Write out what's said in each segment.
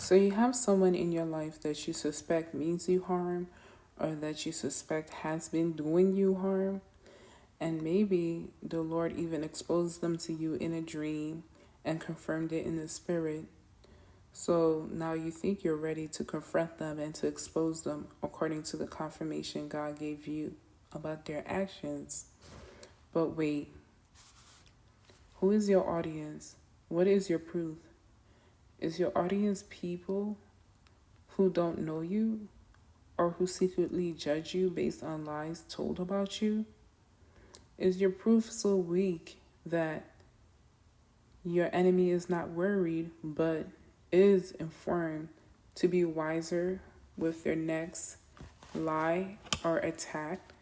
So you have someone in your life that you suspect means you harm or that you suspect has been doing you harm. And maybe the Lord even exposed them to you in a dream and confirmed it in the spirit. So now you think you're ready to confront them and to expose them according to the confirmation God gave you about their actions. But wait, who is your audience? What is your proof? Is your audience people who don't know you or who secretly judge you based on lies told about you? Is your proof so weak that your enemy is not worried but is informed to be wiser with their next lie or attack?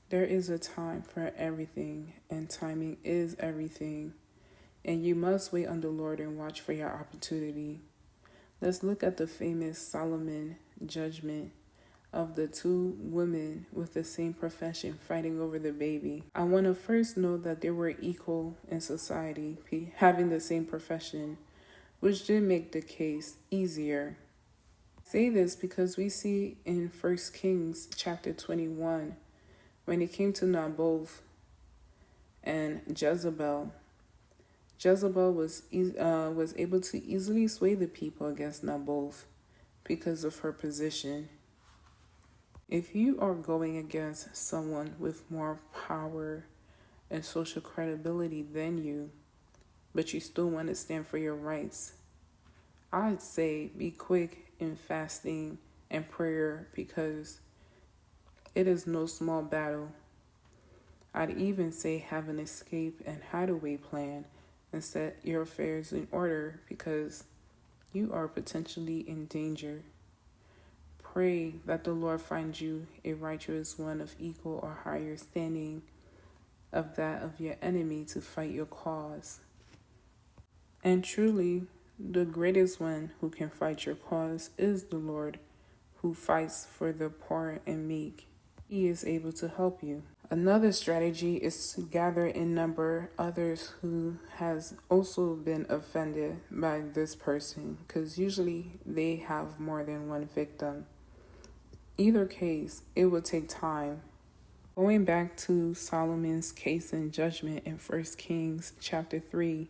There is a time for everything, and timing is everything. And you must wait on the Lord and watch for your opportunity. Let's look at the famous Solomon judgment of the two women with the same profession fighting over the baby. I want to first note that they were equal in society, having the same profession, which did make the case easier. I say this because we see in 1 Kings chapter 21, when it came to Naboth and Jezebel, Jezebel was able to easily sway the people against Naboth because of her position. If you are going against someone with more power and social credibility than you, but you still want to stand for your rights, I'd say be quick in fasting and prayer because it is no small battle. I'd even say have an escape and hideaway plan and set your affairs in order because you are potentially in danger. Pray that the Lord find you a righteous one of equal or higher standing of that of your enemy to fight your cause. And truly, the greatest one who can fight your cause is the Lord, who fights for the poor and meek. He is able to help you. Another strategy is to gather in number others who has also been offended by this person, because usually they have more than one victim. Either case, it will take time. Going back to Solomon's case and judgment in 1 Kings chapter 3,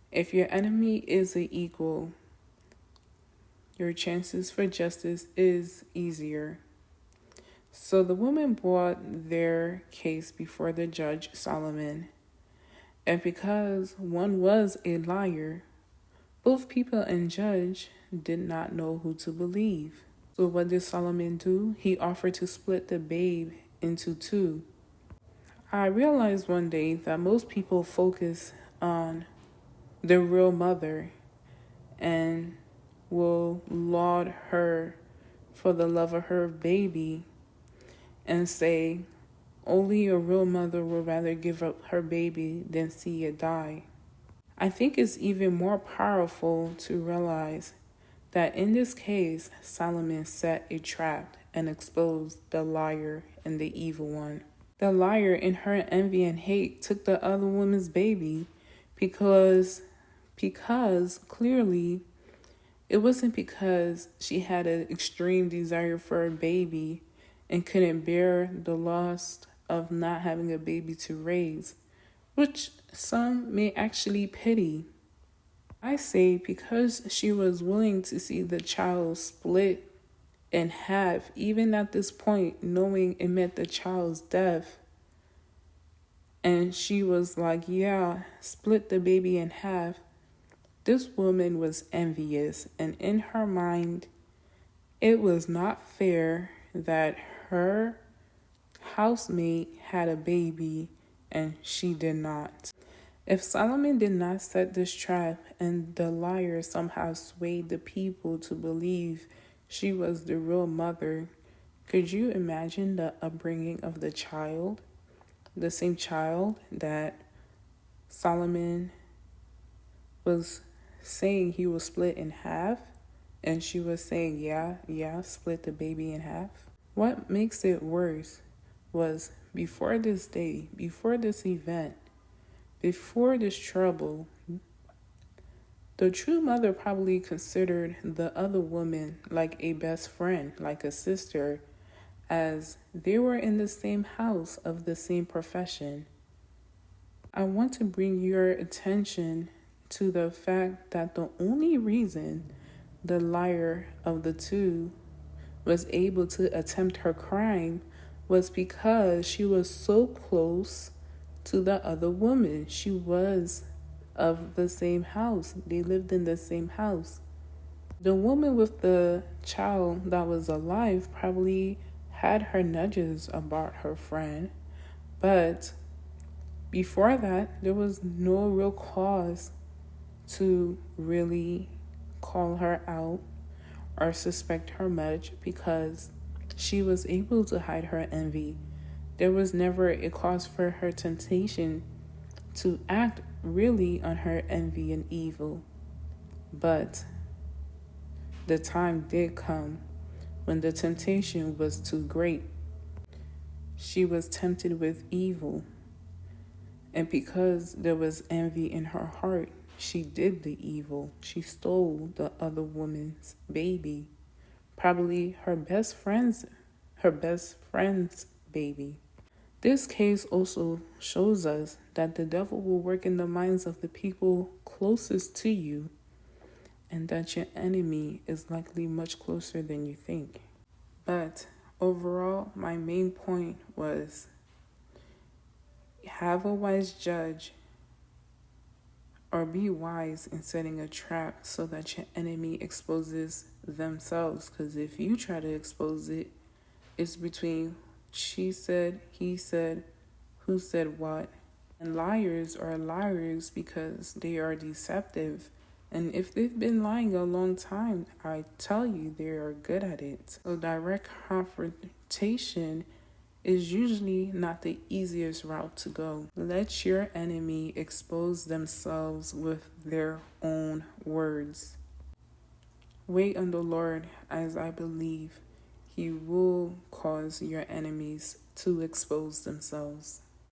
if your enemy is an equal, your chances for justice is easier. So the woman brought their case before the judge Solomon, and because one was a liar, both people and judge did not know who to believe. So what did Solomon do? He offered to split the babe into two. I realized one day that most people focus on the real mother and will laud her for the love of her baby and say only a real mother would rather give up her baby than see it die. I think it's even more powerful to realize that in this case, Solomon set a trap and exposed the liar and the evil one. The liar, in her envy and hate, took the other woman's baby because clearly it wasn't because she had an extreme desire for a baby and couldn't bear the loss of not having a baby to raise, which some may actually pity. I say because she was willing to see the child split in half, even at this point, knowing it meant the child's death. And she was like, yeah, split the baby in half. This woman was envious, and in her mind, it was not fair that her housemate had a baby and she did not. If Solomon did not set this trap and the liar somehow swayed the people to believe she was the real mother, could you imagine the upbringing of the child? The same child that Solomon was saying he was split in half, and she was saying, yeah, split the baby in half. What makes it worse was before this day, before this event, before this trouble, The true mother probably considered the other woman like a best friend, like a sister, as they were in the same house of the same profession. I want to bring your attention to the fact that the only reason the liar of the two was able to attempt her crime was because she was so close to the other woman. She was of the same house. They lived in the same house. The woman with the child that was alive probably had her nudges about her friend, but before that, there was no real cause to really call her out or suspect her much because she was able to hide her envy. There was never a cause for her temptation to act really on her envy and evil. But the time did come when the temptation was too great. She was tempted with evil, and because there was envy in her heart, she did the evil. She stole the other woman's baby, probably her best friend's baby. This case also shows us that the devil will work in the minds of the people closest to you, and that your enemy is likely much closer than you think. But overall, my main point was have a wise judge, or be wise in setting a trap so that your enemy exposes themselves. Because if you try to expose it, it's between she said, he said, who said what. And liars are liars because they are deceptive. And if they've been lying a long time, I tell you, they are good at it. So direct confrontation is usually not the easiest route to go. Let your enemy expose themselves with their own words. Wait on the Lord, as I believe He will cause your enemies to expose themselves.